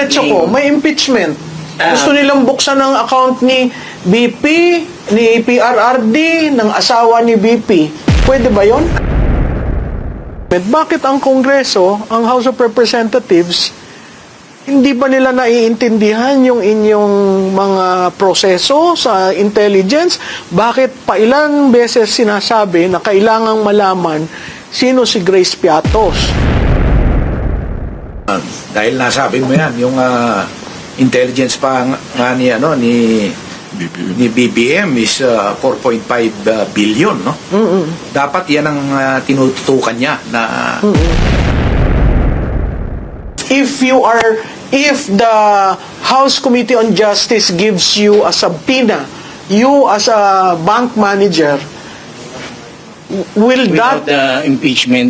diretso ko, may impeachment. Gusto nilang buksan ng account ni BP, ni PRRD, ng asawa ni BP. Pwede ba yon? Bakit ang Kongreso, ang House of Representatives, hindi ba nila naiintindihan yung inyong mga proseso sa intelligence? Bakit pa ilang beses sinasabi na kailangang malaman sino si Grace Piatos? Dahil nasabi mo yan, yung intelligence pa nga ni BBM is 4.5 billion, no? Dapat yan ang tinututukan niya na if the House Committee on Justice gives you a subpoena, you as a bank manager, will Without that... the impeachment.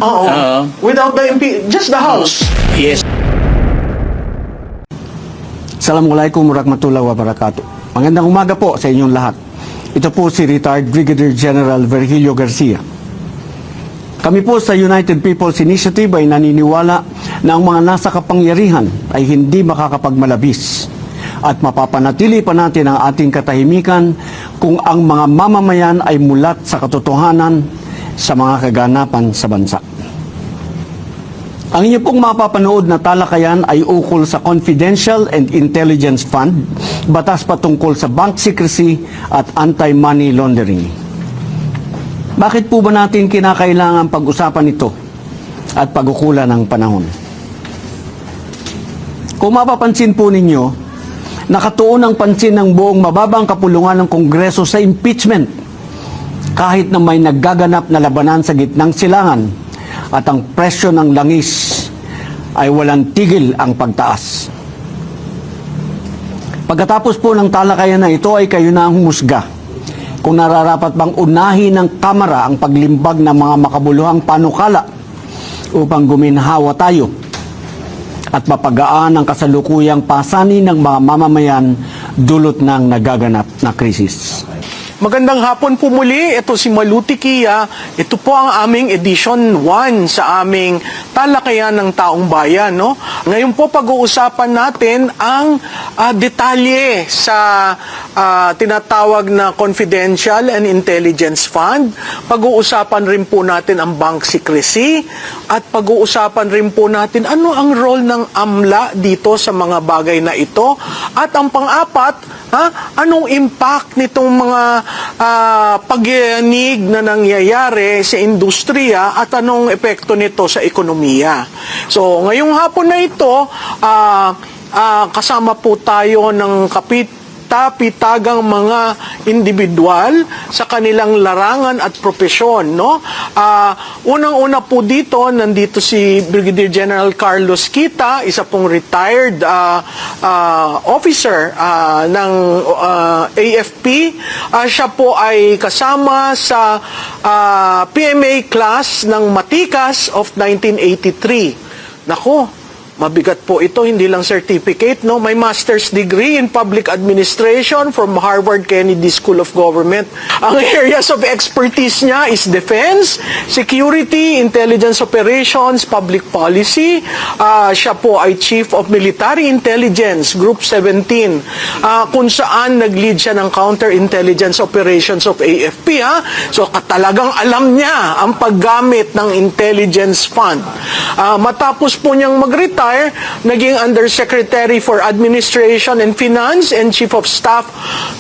Without the just the House. Yes. Assalamualaikum warahmatullahi wabarakatuh. Magandang umaga po sa inyong lahat. Ito po si retired Brigadier General Virgilio Garcia. Kami po sa United People's Initiative ay naniniwala na ang mga nasa kapangyarihan ay hindi makakapagmalabis at mapapanatili pa natin ang ating katahimikan kung ang mga mamamayan ay mulat sa katotohanan sa mga kaganapan sa bansa. Ang inyo pong mapapanood na talakayan ay ukol sa Confidential and Intelligence Fund, batas patungkol sa bank secrecy at anti-money laundering. Bakit po ba natin kinakailangan pag-usapan ito at pag-ukulan ng panahon? Kung mapapansin po ninyo, nakatuon ang pansin ng buong mababang kapulungan ng Kongreso sa impeachment kahit na may naggaganap na labanan sa gitnang silangan at ang presyo ng langis ay walang tigil ang pagtaas. Pagkatapos po ng talakayan na ito ay kayo na ang humusga kung nararapat bang unahin ng Kamara ang paglimbag ng mga makabuluhang panukala upang guminhawa tayo at mapagaan ang kasalukuyang pasanin ng mga mamamayan dulot ng nagaganap na krisis. Magandang hapon po muli. Ito si Maluti Kia. Ito po ang aming edition 1 sa aming talakayan ng taong bayan. No? Ngayon po pag-uusapan natin ang detalye sa tinatawag na Confidential and Intelligence Fund. Pag-uusapan rin po natin ang bank secrecy at pag-uusapan rin po natin ano ang role ng AMLA dito sa mga bagay na ito. At ang pang-apat, anong impact nitong mga pagyanig na nangyayari sa industriya at anong epekto nito sa ekonomiya. So, ngayong hapon na ito, kasama po tayo ng kapitapitagang mga individual sa kanilang larangan at propesyon, no? Unang-una po dito, nandito si Brigadier General Carlos Kita, isa pong retired officer ng AFP. Siya po ay kasama sa PMA class ng Matikas of 1983. Nako, mabigat po ito, hindi lang certificate, no? May master's degree in public administration from Harvard Kennedy School of Government. Ang areas of expertise niya is defense, security, intelligence operations, public policy. Siya po ay Chief of Military Intelligence, Group 17, kung saan nag-lead siya ng counterintelligence operations of AFP. So, talagang alam niya ang paggamit ng intelligence fund. Matapos po niyang mag-retire, naging Undersecretary for Administration and Finance and Chief of Staff,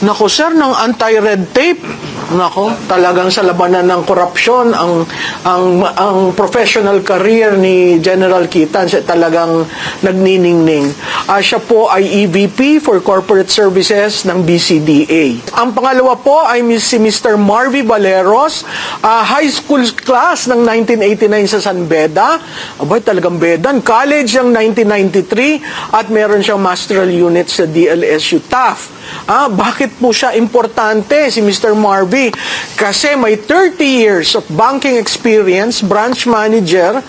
nako sir, ng anti-red tape. Nako, talagang sa labanan ng korupsyon, ang professional career ni General Kita, talagang nagniningning. Siya po ay EVP for Corporate Services ng BCDA. Ang pangalawa po ay si Mr. Marvy Valeros, high school class ng 1989 sa San Beda. Abay, talagang Bedan. College ng 1993 at meron siyang masteral unit sa DLSU TAF. Bakit po siya importante, si Mr. Marvy? Kasi may 30 years of banking experience, branch manager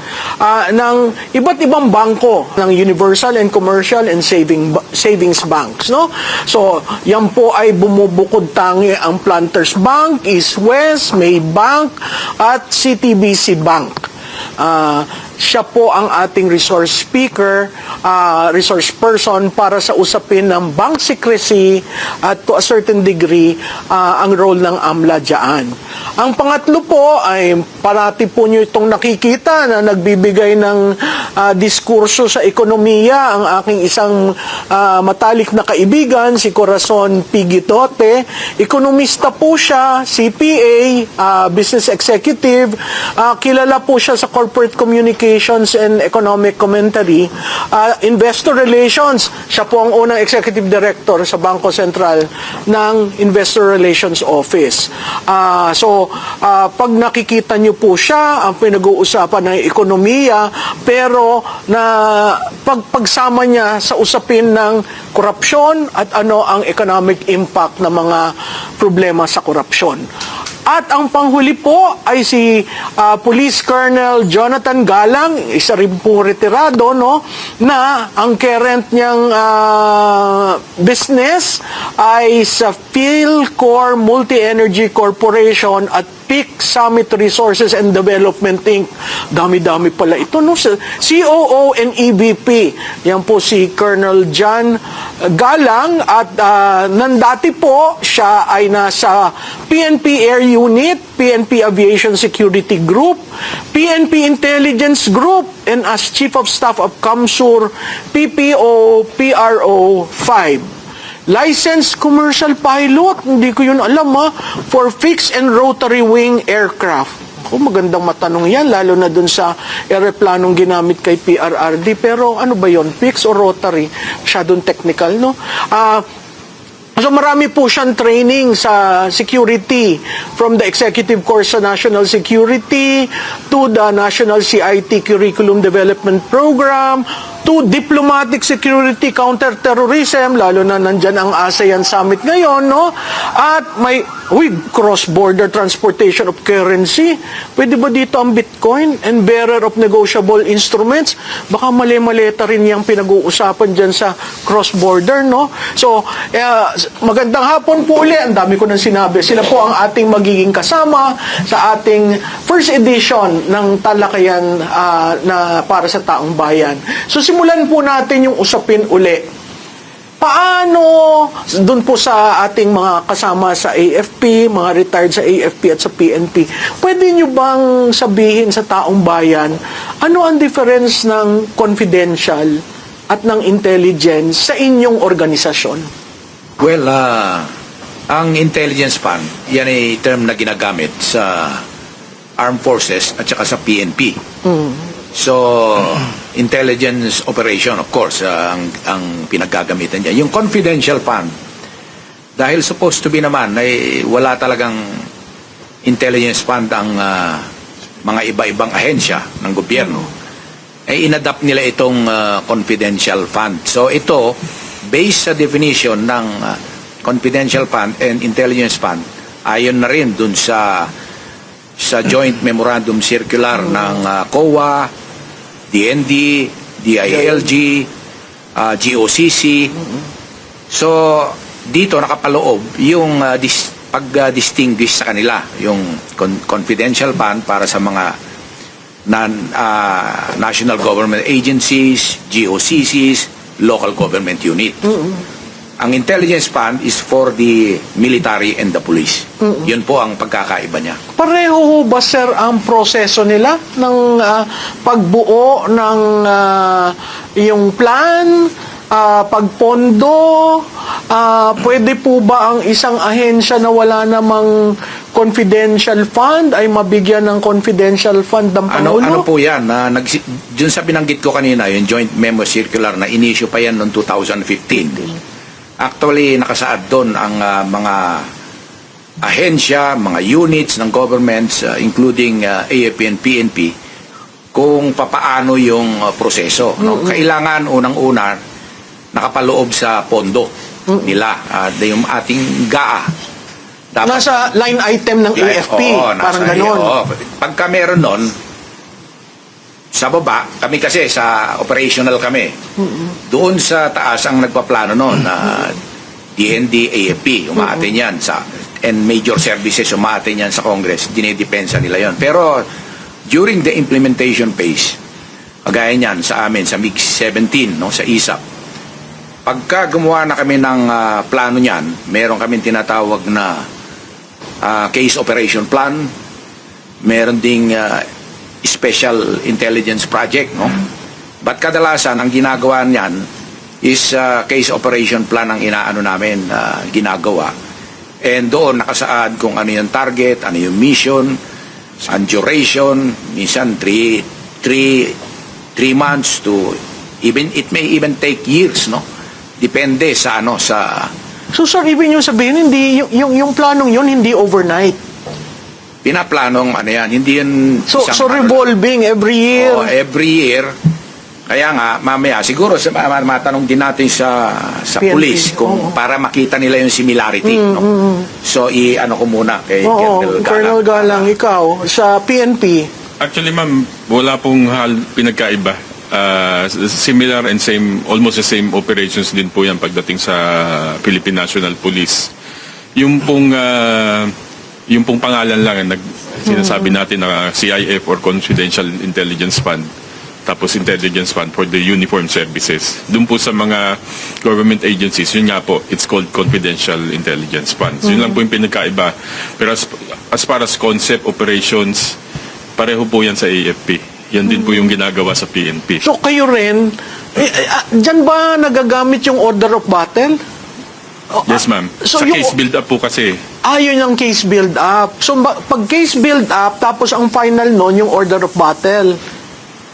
ng iba't ibang bangko, ng Universal and Commercial and Savings Banks. No? So, yan po ay bumubukod tangi ang Planters Bank, East West, Maybank, at CTBC Bank. siya po ang ating resource speaker, resource person para sa usapin ng bank secrecy at to a certain degree ang role ng AMLA dyan. Ang pangatlo po ay parati po nyo itong nakikita na nagbibigay ng diskurso sa ekonomiya ang aking isang matalik na kaibigan, si Corazon Pigitote. Ekonomista po siya, CPA, business executive. Kilala po siya sa corporate communications and economic commentary. Investor relations, siya po ang unang executive director sa Bangko Sentral ng Investor Relations Office. Pag nakikita niyo po siya, ang pinag-uusapan ng ekonomiya, pero na pagsama niya sa usapin ng korupsyon at ano ang economic impact ng mga problema sa korupsyon. At ang panghuli po ay si Police Colonel Jonathan Galang, isa rin pong retirado, no, na ang current niyang business ay sa Philcor Multi-Energy Corporation at Peak Summit Resources and Development Inc. Dami-dami pala ito, no? COO and EVP. Yan po si Colonel John Galang at nandati po siya ay nasa PNP Air Unit, PNP Aviation Security Group, PNP Intelligence Group, and as Chief of Staff of CAMSUR PPO PRO 5. Licensed commercial pilot, hindi ko yun alam for fixed and rotary wing aircraft. Magandang matanong yan, lalo na dun sa aeroplanong ginamit kay PRRD. Pero ano ba yon, fixed or rotary? Masyadong technical, no? So marami po siyang training sa security, from the executive course sa National Security to the National CIT Curriculum Development Program to diplomatic security, counter-terrorism, lalo na nandyan ang ASEAN Summit ngayon, no? At may cross-border transportation of currency. Pwede ba dito ang Bitcoin and bearer of negotiable instruments? Baka mali-maleta rin yung pinag-uusapan dyan sa cross-border, no? So, magandang hapon po ulit. Ang dami ko nang sinabi. Sila po ang ating magiging kasama sa ating first edition ng talakayan na para sa taong bayan. So, simulan po natin yung usapin uli. Paano, doon po sa ating mga kasama sa AFP, mga retired sa AFP at sa PNP, pwede nyo bang sabihin sa taong bayan, ano ang difference ng confidential at ng intelligence sa inyong organisasyon? Well, ang intelligence fund, yan ay term na ginagamit sa armed forces at saka sa PNP. So, intelligence operation, of course, ang pinagagamitan niya. Yung confidential fund, dahil supposed to be naman, ay wala talagang intelligence fund ang mga iba-ibang ahensya ng gobyerno, ay inadapt nila itong confidential fund. So, ito, based sa definition ng confidential fund and intelligence fund, ayon na rin dun sa joint memorandum circular ng COA, DND, DILG, GOCC. So, dito nakapaloob yung pag-distinguish sa kanila, yung confidential fund para sa mga national government agencies, GOCCs, local government unit. Ang intelligence fund is for the military and the police. Yun po ang pagkakaiba niya. Pareho ho ba, sir, ang proseso nila ng pagbuo ng yung plan, pagpondo? Pwede po ba ang isang ahensya na wala namang confidential fund ay mabigyan ng confidential fund ng Pangulo? Ano po yan? Dun sa binanggit ko kanina, yung joint memo circular na in-issue pa yan noong 2015. Actually, nakasaad doon ang mga ahensya, mga units ng governments, including AFP and PNP, kung papaano yung proseso. No? Kailangan unang-una nakapaloob sa pondo nila. Yung ating GAA. Dapat, nasa line item ng AFP, parang ganon. Pagka meron nun, sa baba, kami kasi sa operational kami. Doon sa taas ang nagpaplano noon na DND, AFP, umaatin yan and major services umaatin yan sa Congress. Dinidepensa nila yon. Pero during the implementation phase, Kagaya niyan sa amin, sa MiG-17, no, sa ISAP. Pagka gumawa na kami ng plano niyan, meron kami tinatawag na case operation plan, meron ding special intelligence project, no? But kadalasan, ang ginagawa niyan is case operation plan ang inaano namin, ginagawa. And doon nakasaad kung ano yung target, ano yung mission, ang duration, minsan 3 months to even it may even take years, no? Depende sa ano sa So sir, ibig nyo sabihin, hindi, yung planong yun, hindi overnight. pinaplanong ano yan, hindi yun So isang ano lang. revolving every year. Oh, every year. Kaya nga, mamaya, siguro matanong din natin sa PNP, police kung oo. para makita nila yung similarity. No? So, i-ano ko muna kay Oo, Colonel Galang. Colonel Galang, ikaw, sa PNP, Actually, ma'am, wala pong pinagkaiba. Similar and same, almost the same operations din po yan pagdating sa Philippine National Police. Yung pong pangalan lang, sinasabi natin na CIF or Confidential Intelligence Fund, tapos Intelligence Fund for the Uniformed Services. Doon po sa mga government agencies, yun nga po, it's called Confidential Intelligence Funds. Yun lang po yung pinagkaiba. Pero as far as concept, operations, pareho po yan sa AFP. Yan din po yung ginagawa sa PNP. so kayo rin, dyan ba nagagamit yung order of battle? Yes, ma'am. So Sa yung- case build-up po kasi, Yun ang case build-up. So pag case build-up, tapos ang final nun, yung order of battle.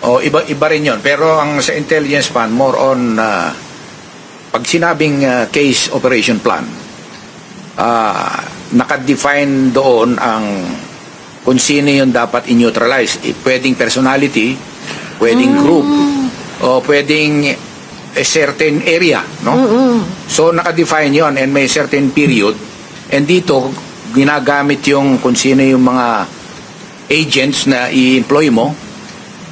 O, iba rin yun. Pero ang sa intelligence plan, more on, pag sinabing case operation plan, nakadefine doon ang kung sino yung dapat i-neutralize. Pwedeng personality, pwedeng group, o pwedeng a certain area, no? So, nakadefine yon and may certain period. And dito, ginagamit yung kung sino yung mga agents na i-employ mo.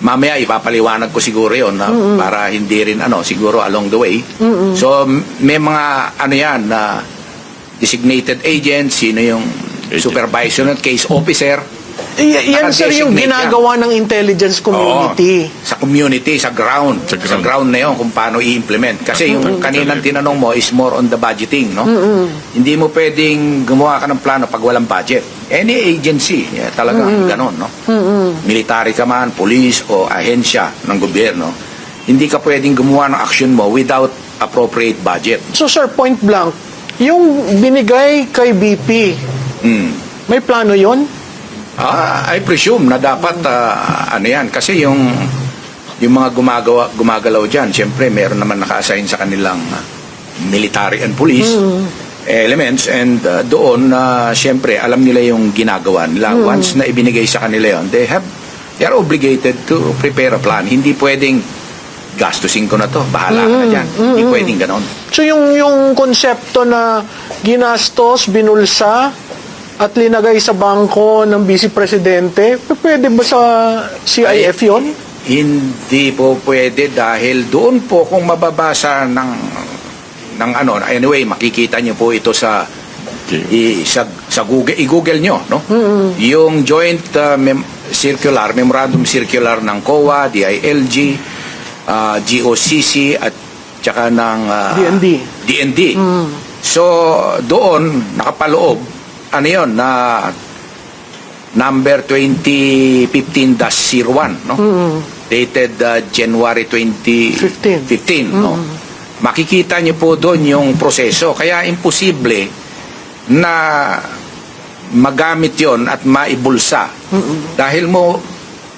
Mamaya, ipapaliwanag ko siguro yon na para hindi rin, siguro along the way. So, may mga, yan, na designated agents, sino yung supervisor at case officer. Yan sir yung Naka-designate ginagawa ng intelligence community. Oo, sa community, sa ground. Sa ground. Sa ground na yun kung paano i-implement. Kasi yung kaninang tinanong mo is more on the budgeting, no? Hindi mo pwedeng gumawa ka ng plano pag walang budget. Any agency, talagang ganon, no? Military ka man, police o ahensya ng gobyerno, hindi ka pwedeng gumawa ng action mo without appropriate budget. So sir, point blank, yung binigay kay BP, may plano yon? I presume na dapat yan kasi yung mga gumagalaw diyan, syempre meron naman naka-assign sa kanilang military and police elements and doon syempre alam nila yung ginagawa nila. Once na ibinigay sa kanila yon, they are obligated to prepare a plan. Hindi pwedeng gastusin ko na to, bahala ka na dyan. Hindi pwedeng ganon. So yung konsepto na ginastos, binulsa, at linagay sa bangko ng Vice Presidente, pwede ba sa CIF yon? Hindi po pwede dahil doon po kung mababasa ng anyway, makikita niyo po ito sa Google, i-Google nyo, no? Yung joint memorandum circular ng COA, DILG, GOCC at tsaka ng DND. So doon nakapaloob yun, na number 2015-01, no? Dated January 2015, no? Makikita niyo po doon yung proseso. Kaya imposible na magamit yon at maibulsa. Dahil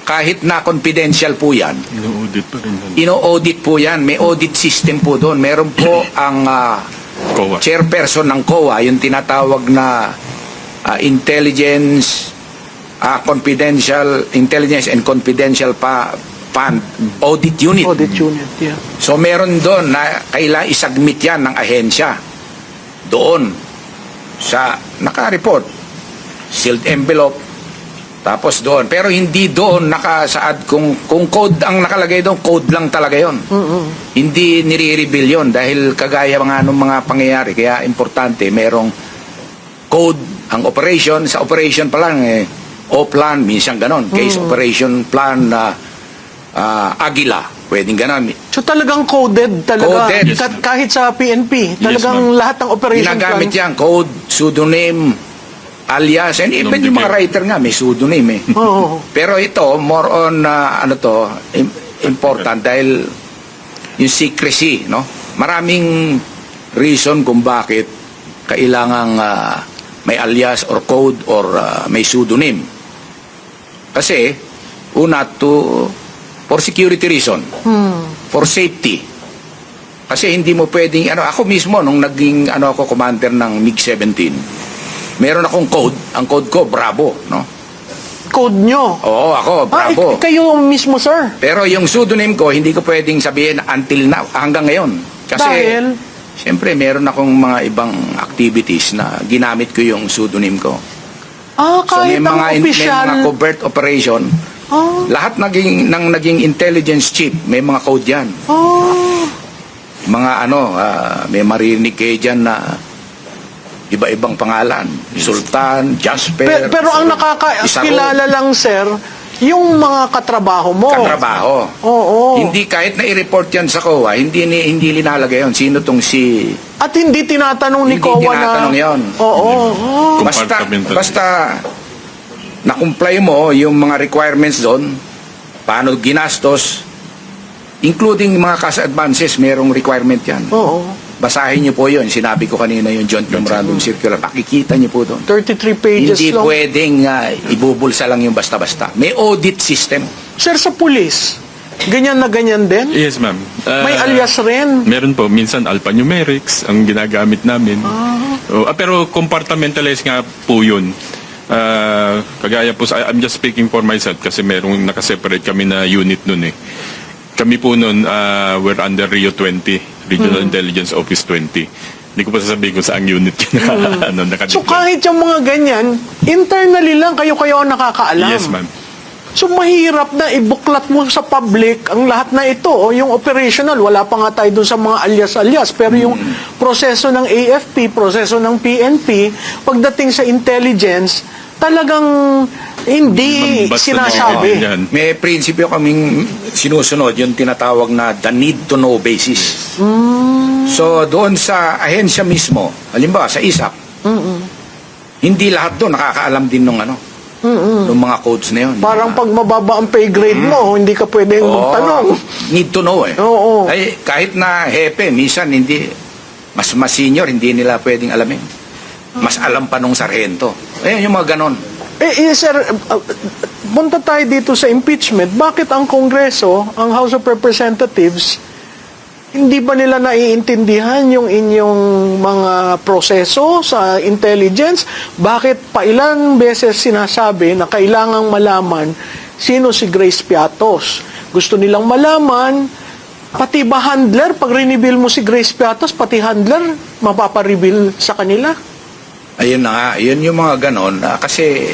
kahit na confidential po yan, ino-audit pa rin yan. ino-audit po yan. May audit system po doon. Meron po ang COA. chairperson ng COA, yung tinatawag na Intelligence and Confidential Fund Audit Unit. Audit unit, yeah. So meron doon na kailangan isubmit yan ng ahensya doon sa naka-report, sealed envelope, tapos doon. Pero hindi doon nakasaad kung code ang nakalagay doon, code lang talaga yon. Hindi nire-reveal yon dahil kagaya mga pangyayari. Kaya importante, merong code ang operation. Sa operation pa lang, O-plan, minsan ganon. Case operation plan na Agila, pwedeng ganun. So talagang coded talaga. Coded. Yes, ma'am. Kahit sa PNP, talagang ma'am. lahat ng operation Ginagamit plan. yan, code, pseudonym, alias, and even yung mga writer nga, may pseudonym eh. Oo. Pero ito, more on, important dahil yung secrecy, no? Maraming reason kung bakit kailangang may alias or code or may pseudonym. Kasi, una, for security reason, for safety. Kasi hindi mo pwedeng, ako mismo, nung naging, ako, commander ng MiG-17, meron akong code, ang code ko, Bravo, no? Code nyo. Oo, ako, Bravo. Kayo mismo, sir. Pero yung pseudonym ko, hindi ko pwedeng sabihin until now, hanggang ngayon. Kasi, Dahil? siyempre, meron akong mga ibang activities na ginamit ko yung pseudonym ko. So, Kahit ang may official. mga covert operation, lahat naging intelligence chief, may mga code yan. Mga may marinig kayo dyan na iba-ibang pangalan. Sultan, Jasper. Pero ang nakakakilala lang, sir, yung mga katrabaho mo. Katrabaho. Oo. Hindi kahit na i-report yan sa COA, hindi linalagay yon. Sino tong si... At hindi tinatanong ni Hindi COA na... tinatanong yun. Oo. Compartmental. Basta na-comply mo yung mga requirements doon, paano ginastos, including mga cash advances, merong requirement yan. Oo. Basahin niyo po yun. Sinabi ko kanina yung Joint Memorandum Circular. Makikita niyo po doon. 33 pages Hindi lang. pwedeng ibubulsa lang yung basta-basta. May audit system. Sir, sa pulis, ganyan na ganyan din? Yes, ma'am. May alias rin. Meron po. Minsan alphanumerics ang ginagamit namin. Pero compartmentalized nga po yun. Kagaya po, I'm just speaking for myself kasi merong nakaseparate kami na unit nun eh. Kami po nun, we're under Rio 20, Regional Intelligence Office 20. Hindi ko pa sasabihin kung saang unit yun nakadeploy. So kahit yung mga ganyan, internally lang kayo ang nakakaalam. Yes, ma'am. So mahirap na ibuklat mo sa public ang lahat na ito. Yung operational, wala pa nga tayo dun sa mga alias-alias. Pero yung proseso ng AFP, proseso ng PNP, pagdating sa intelligence, talagang hindi Basta sinasabi. yan. May prinsipyo kaming sinusunod, yung tinatawag na the need to know basis. So, doon sa ahensya mismo, halimbawa sa ISAP, hindi lahat doon nakakaalam din nung nung mga codes na yun. Parang pag mababa ang pay grade mo, hindi ka pwedeng magtanong. Need to know eh. Oo. Ay, kahit na hepe, minsan hindi, mas senior, hindi nila pwedeng alamin. Mas alam pa nung sarhento. Ayun, yung mga ganon. Sir, punta tayo dito sa impeachment. Bakit ang Kongreso, ang House of Representatives, hindi ba nila naiintindihan yung inyong mga proseso sa intelligence? Bakit pa ilang beses sinasabi na kailangang malaman sino si Grace Piatos? Gusto nilang malaman, pati ba handler, pag reveal mo si Grace Piatos, pati handler, mapapareveal sa kanila? Ayun na nga, yun yung mga ganon. Kasi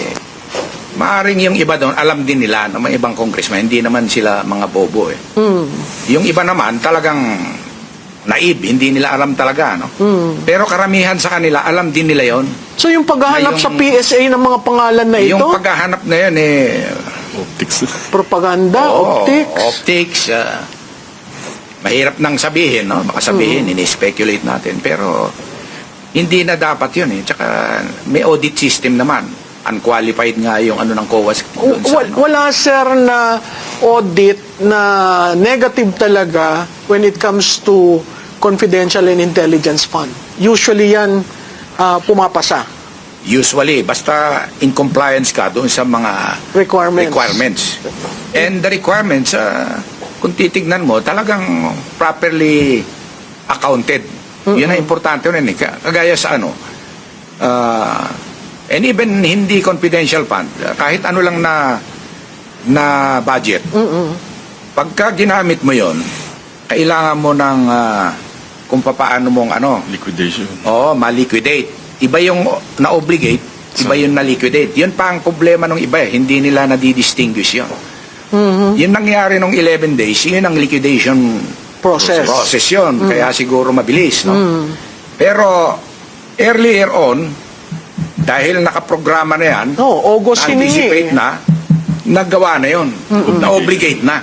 maaring yung iba doon, alam din nila na may ibang congressman, hindi naman sila mga bobo eh. Yung iba naman, talagang naib, hindi nila alam talaga. No? Pero karamihan sa kanila, alam din nila yon. So yung paghahanap Na yung- sa PSA ng mga pangalan na ito, Yung paghahanap na yun Optics. propaganda, optics, optics, mahirap nang sabihin, no? Baka sabihin, ini-speculate natin. Pero hindi na dapat yun eh. Tsaka may audit system naman. Unqualified nga yung ng COA doon sa Wala, sir, na audit na negative talaga when it comes to confidential and intelligence fund. Usually yan pumapasa. Usually, basta in compliance ka doon sa mga Requirements. And the requirements, kung titignan mo, talagang properly accounted. Yun ang importante yun. Kagaya sa and even hindi confidential fund, kahit ano lang na budget, pagka ginamit mo yon, kailangan mo ng kung paano mong Liquidation. ma-liquidate. Iba yung na-obligate, iba yung na-liquidate. Yun pa ang problema ng iba eh. Hindi nila nadidistinguish yun. Yun nangyari nung 11 days, yun ang liquidation Process. yun. Kaya siguro mabilis, no? Pero earlier on, dahil nakaprograma na yan, August anticipate hiningi. na, nagawa na yun. Na-obligate na.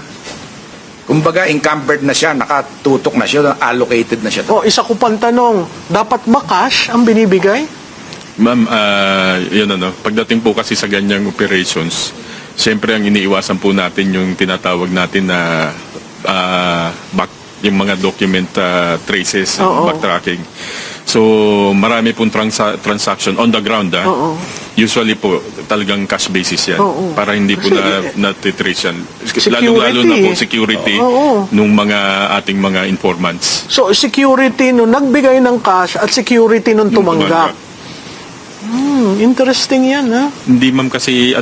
Kumbaga, encumbered na siya, nakatutok na siya, allocated na siya. Isa ko pang tanong, dapat ba cash ang binibigay? Ma'am, yun pagdating po kasi sa ganyang operations, siyempre ang iniiwasan po natin yung tinatawag natin na yung mga document traces, backtracking. So, marami pong transaction on the ground. Usually po, talagang cash basis yan. Para hindi po natitrace yan. Lalo na po security nung mga ating mga informants. So, security nung nagbigay ng cash at security nung tumanggap. Interesting yan, ha? Hindi ma'am kasi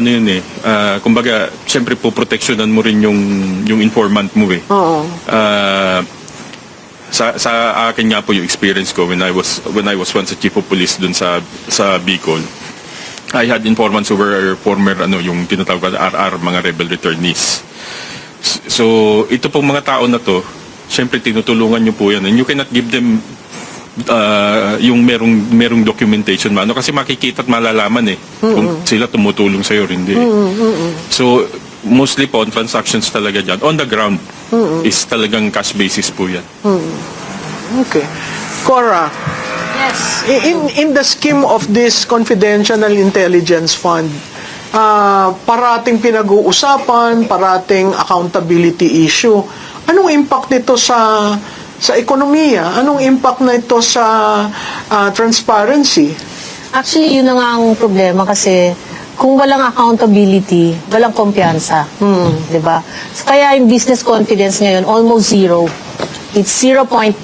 kumbaga, siyempre po proteksyonan mo rin yung informant mo eh. Sa akin nga po yung experience ko when I was once a chief of police dun sa Bicol, I had informants who were former yung tinatawag na RR, mga rebel returnees. So ito pong mga tao na to, syempre tinutulungan nyo po yan and you cannot give them yung merong documentation kasi makikita at malalaman kung sila tumutulong sa'yo or hindi. So mostly po on transactions talaga dyan on the ground is talagang cash basis po yan. Okay. Cora, Yes. in the scheme of this confidential intelligence fund, parating pinag-uusapan, parating accountability issue. Anong impact nito sa ekonomiya? Anong impact na ito sa transparency? Actually, yun na nga ang problema kasi kung walang accountability, walang kumpiyansa. Diba? So, kaya yung business confidence ngayon, almost zero. It's 0.9%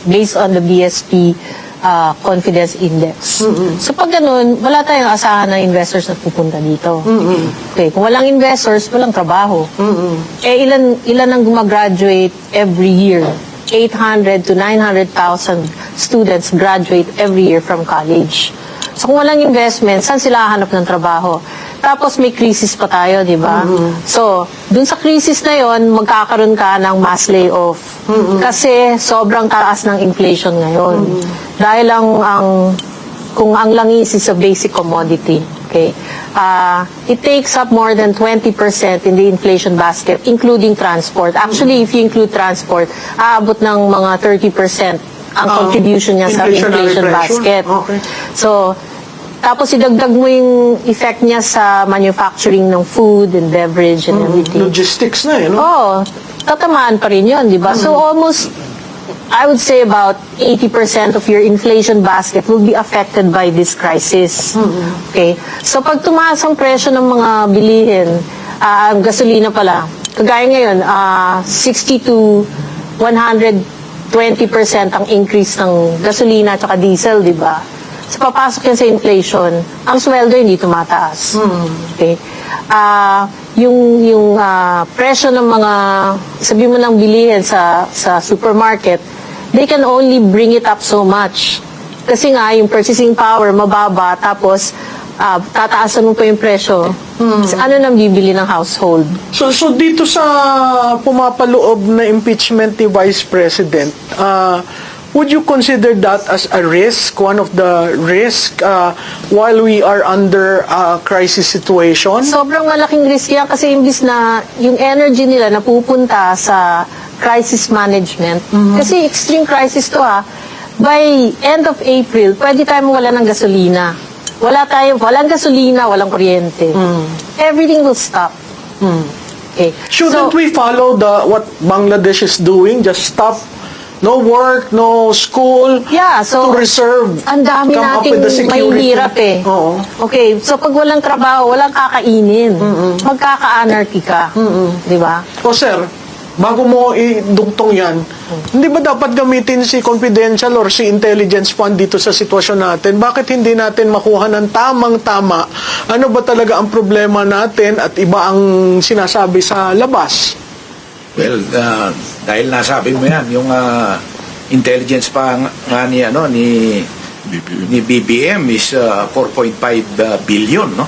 based on the BSP confidence index. So pag ganun, wala tayong asahan na investors na pupunta dito. Okay, kung walang investors, walang trabaho. Ilan ang gumagraduate every year? 800 to 900,000 students graduate every year from college. So kung walang investment, saan sila hahanap ng trabaho? Tapos may crisis pa tayo, di ba? So, dun sa crisis na yon, magkakaroon ka ng mass layoff. Kasi sobrang taas ng inflation ngayon. Dahil kung ang langis is a basic commodity. Okay? It takes up more than 20% in the inflation basket, including transport. Actually, if you include transport, aabot ng mga 30% ang contribution niya sa inflation basket. Okay. So, tapos idagdag mo yung effect niya sa manufacturing ng food and beverage and everything. Logistics na no? Oo, tatamaan pa rin yun, di ba? So almost, I would say about 80% of your inflation basket will be affected by this crisis. Okay? So pag tumaas ang presyo ng mga bilihin, ang gasolina pala, kagaya ngayon, 60 to 120% ang increase ng gasolina at diesel, di ba? So, papasok yan sa inflation, ang sweldo hindi tumataas. Okay? Yung presyo ng mga, sabi mo lang bilihin sa supermarket, they can only bring it up so much. Kasi nga, yung purchasing power mababa, tapos tataasan mo pa yung presyo. Ano nang bibili ng household? So dito sa pumapaloob na impeachment ni Vice President, would you consider that as a risk, one of the risk while we are under a crisis situation? Sobrang malaking risk yan kasi imbis na yung energy nila napupunta sa crisis management. Kasi extreme crisis to by end of April, pwede tayo mawala ng gasolina. Walang gasolina, walang kuryente. Everything will stop. Okay. Shouldn't we follow what Bangladesh is doing? Just stop. No work, no school, Yeah, so to reserve. ang dami come up nating with the security. mahihirap Oo. Okay, so pag walang trabaho, walang kakainin. Magkaka-anarchy ka. Di ba? O sir, bago mo idugtong yan, hindi ba dapat gamitin si confidential or si intelligence fund dito sa sitwasyon natin? Bakit hindi natin makuha ng tamang-tama? Ano ba talaga ang problema natin at iba ang sinasabi sa labas? Well, dahil nasabi mo yan, yung intelligence pa nga ni BBM is 4.5 billion, no?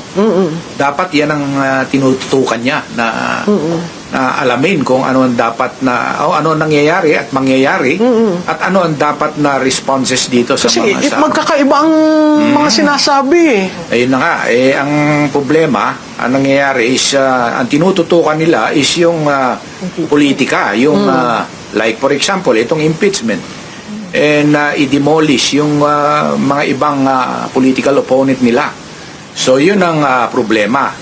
Dapat yan ang tinututukan niya na na alamin kung ano ang dapat na o ano ang nangyayari at mangyayari at ano ang dapat na responses dito sa Kasi mga sa magkakaiba ang mga sinasabi eh. ayun na nga, ang problema, ang nangyayari is, ang tinututukan nila is yung politika, yung, like for example, itong impeachment, and i-demolish yung mga ibang political opponent nila. So, yun ang problema.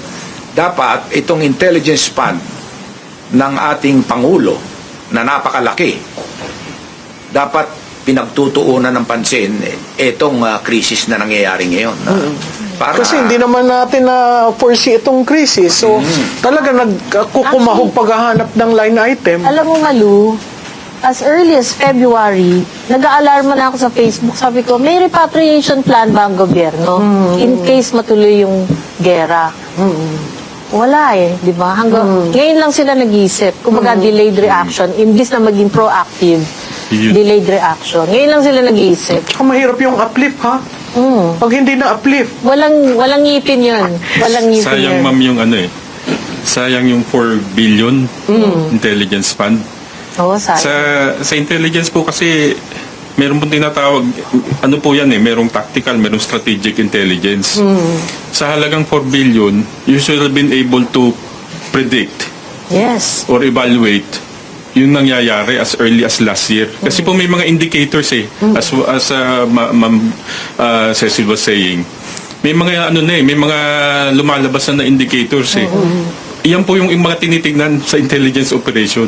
Dapat, itong intelligence fund ng ating Pangulo, na napakalaki, dapat pinagtutuunan ng pansin itong krisis na nangyayari ngayon. Para, Kasi hindi naman natin na foresee itong krisis. So, talaga nagkukumahog paghahanap ng line item. Alam mo, Malu, as early as February, nag-aalarma na ako sa Facebook. Sabi ko, may repatriation plan ba ang gobyerno? In case matuloy yung gera. Wala eh, di ba? Ngayon lang sila nag-iisip. Kumbaga, delayed reaction. Imbis na maging proactive, delayed reaction. Ngayon lang sila nag-iisip. Tsaka mahirap yung uplift, ha? Pag hindi na uplift, Walang ngipin yun. Walang ngipin Sayang, yun. ma'am, yung ano eh. Sayang yung 4 billion intelligence fund. Oo, sayang. Sa intelligence po kasi meron pong tinatawag, ano po yan eh, merong tactical, merong strategic intelligence. Sa halagang 4 billion, you should have been able to predict Yes. or evaluate yung nangyayari as early as last year. Kasi po may mga indicators eh, as Ma'am Cecil was saying, may mga ano na eh, may mga lumalabas na indicators eh. Iyan po yung mga tinitignan sa intelligence operation.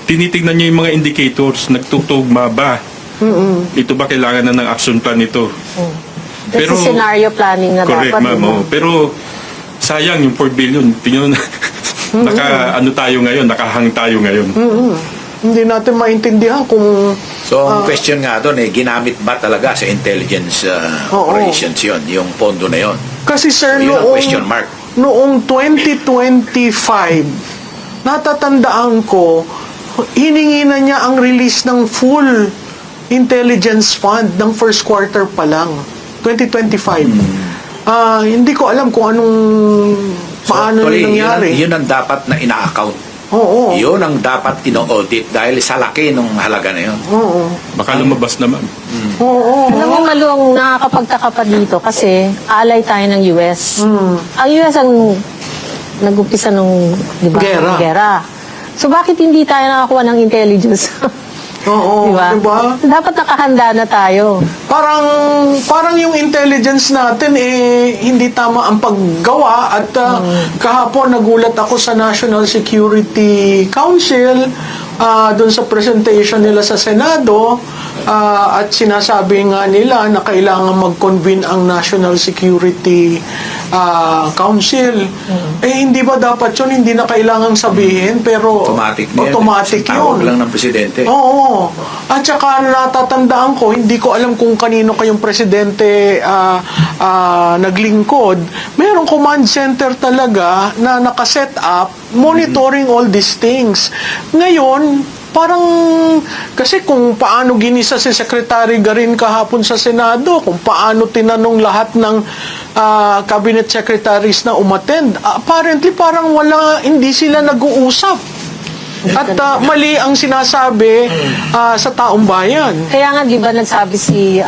Tinitignan niyo yung mga indicators, nagtutugma ba? Ito ba kailangan na ng action plan ito? That's the scenario planning na correct, dapat. ma'am. Oh. Pero sayang yung 4 billion. Tingnan mo, ano tayo ngayon, nakahang tayo ngayon. hindi natin maintindihan kung So, ang question nga doon ginamit ba talaga sa intelligence Oo. operations yun, yung pondo na yun? kasi sir, So, yun ang question mark. noong 2025, natatandaan ko, hiningi na niya ang release ng full intelligence fund ng first quarter pa lang, 2025. Hindi ko alam kung paano actually, nangyari. Yun ang dapat na ina-account. Oo. Yun ang dapat ino-audit dahil sa laki ng halaga na yun. Oo. Baka lumabas naman. Oo. Alam mo, Malu, ang nakakapagtaka pa dito kasi alay tayo ng US. Ang US ang nag-umpisa ng Gera. So, bakit hindi tayo nakakuha ng intelligence? Oo. Diba? Dapat nakahanda na tayo. Parang yung intelligence natin hindi tama ang paggawa at kahapon nagulat ako sa National Security Council doon sa presentation nila sa Senado at sinasabi nga nila na kailangan mag-convene ang National Security Council. Hindi ba dapat yun? Hindi na kailangang sabihin pero Automatic na yan. automatic Tawag yun. lang ng presidente. Oo. At saka natatandaan ko, hindi ko alam kung kanino kayong presidente naglingkod. Merong command center talaga na nakaset up monitoring all these things. Ngayon, parang kasi kung paano ginisa si Secretary Garin kahapon sa Senado, kung paano tinanong lahat ng cabinet secretaries na umattend, apparently parang hindi sila nag-uusap. At mali ang sinasabi sa taong bayan. Kaya nga, di ba, nagsabi si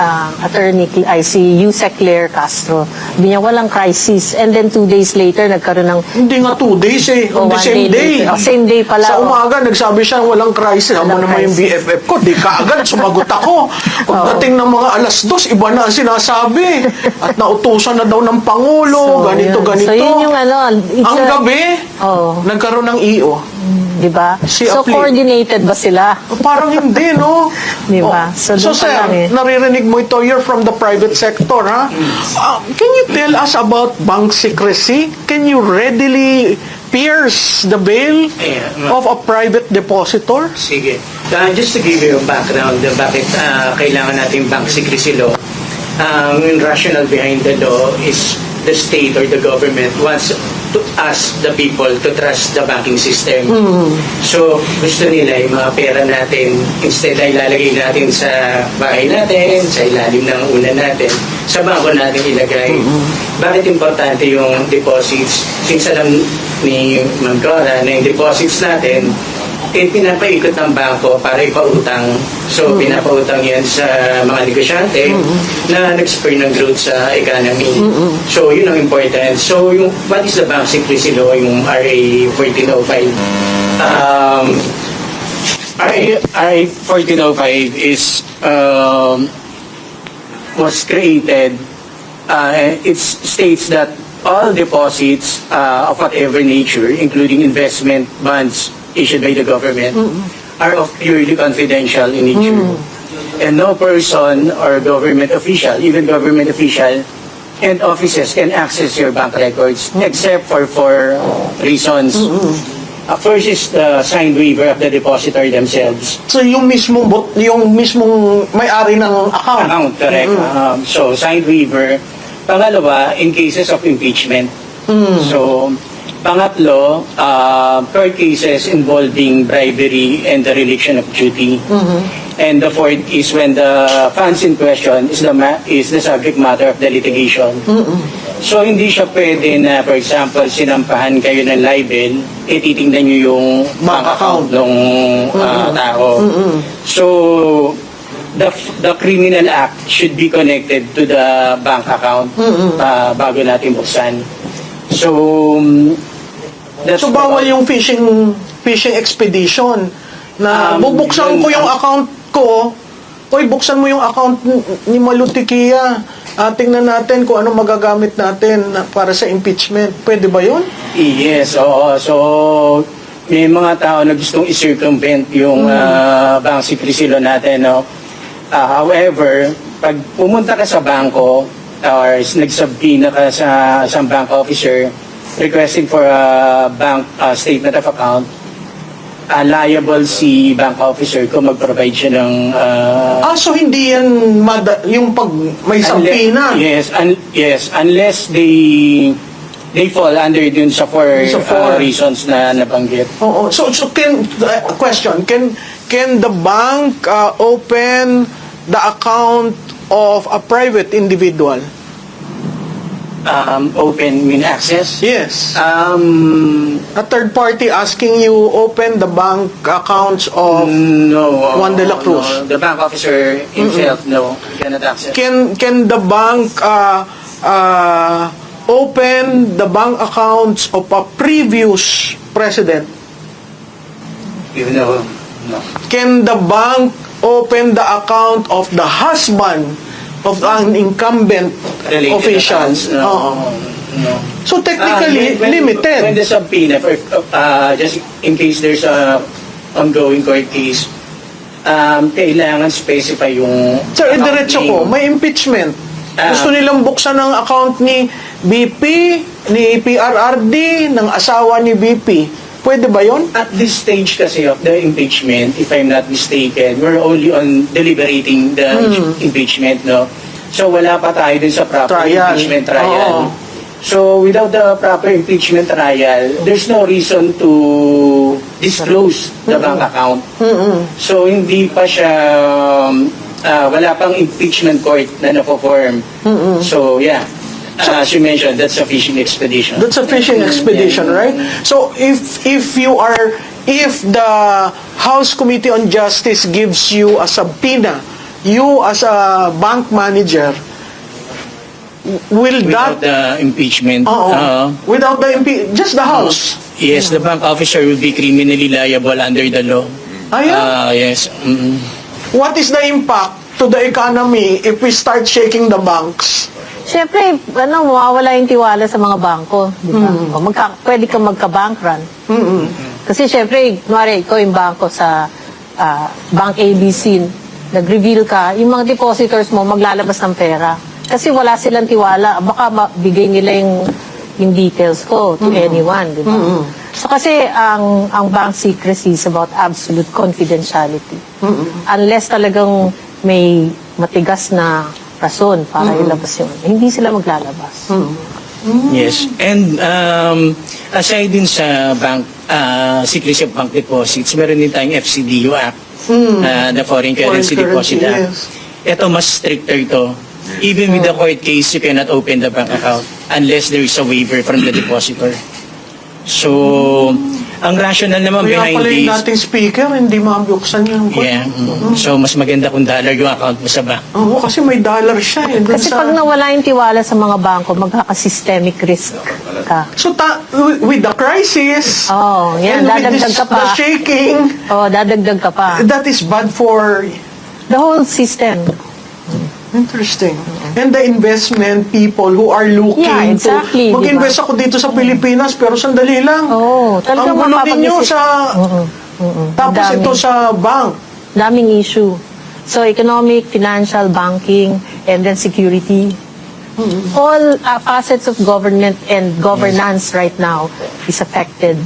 si Yusek Claire Castro, sabi niya, walang crisis. And then 2 days later, nagkaroon ng Hindi nga 2 days on the 1 same day. later. Same day pala. Sa umaga, nagsabi siya walang crisis. Amo Walang naman yung crisis. BFF ko, di kaagad sumagot ako. Pagdating ng mga 2:00, iba na ang sinasabi. At nautusan na daw ng Pangulo, ganito. So, yun yung Ang gabi, Oo. nagkaroon ng EO. Di ba? Si So, Apli. coordinated ba sila? Parang hindi, no? Di ba? So, So, doon pa sir, lang eh. naririnig mo ito, you're from the private sector, ha? Can you tell us about bank secrecy? Can you readily pierce the veil of a private depositor? Sige. Just to give you a background, bakit kailangan natin bank secrecy law, yung rationale behind the law is the state or the government wants to us, the people, to trust the banking system. So, gusto nila yung mga pera natin, instead ay ilalagay natin sa bahay natin, sa ilalim ng unan natin, sa bangko natin ilagay. Bakit importante yung deposits? Since alam ni Ma'am Cora na yung deposits natin, pinapaikot ng bangko para ipautang. So, pinapautang yan sa mga negosyante na nag-spur ng growth sa economy. So, yun ang important. So, what is the bank secrecy law, yung RA 1405? RA 1405 is was created, it states that all deposits of whatever nature, including investment, bonds, issued by the government are of purely confidential in nature. And no person or government official, even government official and offices can access your bank records except for four reasons. First is the signed waiver of the depositor themselves. So yung mismong may-ari ng account. Correct. So, signed waiver. Pangalawa, in cases of impeachment. So, pangatlo, court cases involving bribery and the dereliction of duty. And the fourth is when the funds in question is the subject matter of the litigation. So, hindi siya pwede na, for example, sinampahan kayo ng libel, titingnan nyo yung bank account ng tao. So, the criminal act should be connected to the bank account bago natin buksan. So, So bawal yung fishing expedition na bubuksan ko yung account ko, oy buksan mo yung account ni Malutikia, tingnan natin kung ano magagamit natin para sa impeachment. Pwede ba yun? Yes, oo. So, may mga tao na gustong i-circumvent yung bank secrecy law natin. No? However, pag pumunta ka sa bangko or nagsubpoena ka sa isang bank officer requesting for a bank statement of account, liable si bank officer kung mag-provide siya ng... So hindi yan yung pag may sampina. Yes, unless they fall under dun sa four reasons na nabanggit. Oo. So question, can the bank open the account of a private individual? Open mean access? Yes. A third party asking you open the bank accounts of No. Juan de la Cruz. No. The bank officer himself, no, cannot access. Can the bank open the bank accounts of a previous president? Even though, no. Can the bank open the account of the husband of an incumbent Related official? accounts, no. Oo. No. So technically When limited. the subpoena, just in case there's a ongoing court case, kailangan specify yung Sir, account diretso name. ko, may impeachment. Gusto nilang buksan ng account ni BP, ni PRRD, ng asawa ni BP. Pwede ba yon? At this stage kasi of the impeachment, if I'm not mistaken, we're only on deliberating the impeachment, no? So wala pa tayo dun sa proper Trial. impeachment trial. Oo. So without the proper impeachment trial, there's no reason to disclose the bank account. So hindi pa siya, wala pang impeachment court na na-form. So yeah. As you mentioned, that's a fishing expedition. That's a fishing expedition, right? So if the House Committee on Justice gives you a subpoena, you as a bank manager, will Without that the impeachment. without the just the House? Yes, the bank officer will be criminally liable under the law. Yes. What is the impact to the economy if we start shaking the banks? Siyempre, mawawala yung tiwala sa mga bangko. Di ba? Pwede kang magka-bank run. Kasi siyempre, kunwari, ikaw yung bangko sa Bank ABC, nag-reveal ka, yung mga depositors mo maglalabas ng pera. Kasi wala silang tiwala. Baka bigay nila yung details ko to anyone. Di ba? So kasi ang bank secrecy is about absolute confidentiality. Unless talagang may matigas na rason para ilabas yun. Hindi sila maglalabas. Yes. And aside din sa bank, secrecy of bank deposits, meron din tayong FCDU Act, the Foreign Currency Deposit Act. yes. Ito, mas stricter ito. Even with the court case, you cannot open the bank account unless there is a waiver from the depositor. So, ang rationale naman Kaya behind pala yung this, dating speaker, hindi mabuksan yung yeah, so mas maganda kung dollar yung account mo sa bank. Oo, kasi may dollar siya eh. Dun Kasi sa- pag nawala yung tiwala sa mga bangko, magkaka-systemic risk ka. So, with the crisis, Oh, yan, and with dadagdag this, ka pa. the shaking, Oh, dadagdag ka pa. that is bad for... The whole system. Interesting. And the investment people who are looking Yeah, exactly, to... Mag-invest ako dito sa Pilipinas, pero sandali lang. Oo, Ang talagang gulo ninyo mapapag-isip. sa... Tapos Dami. ito sa bank. Daming issue. So, economic, financial, banking, and then security. All facets of government and governance right now is affected.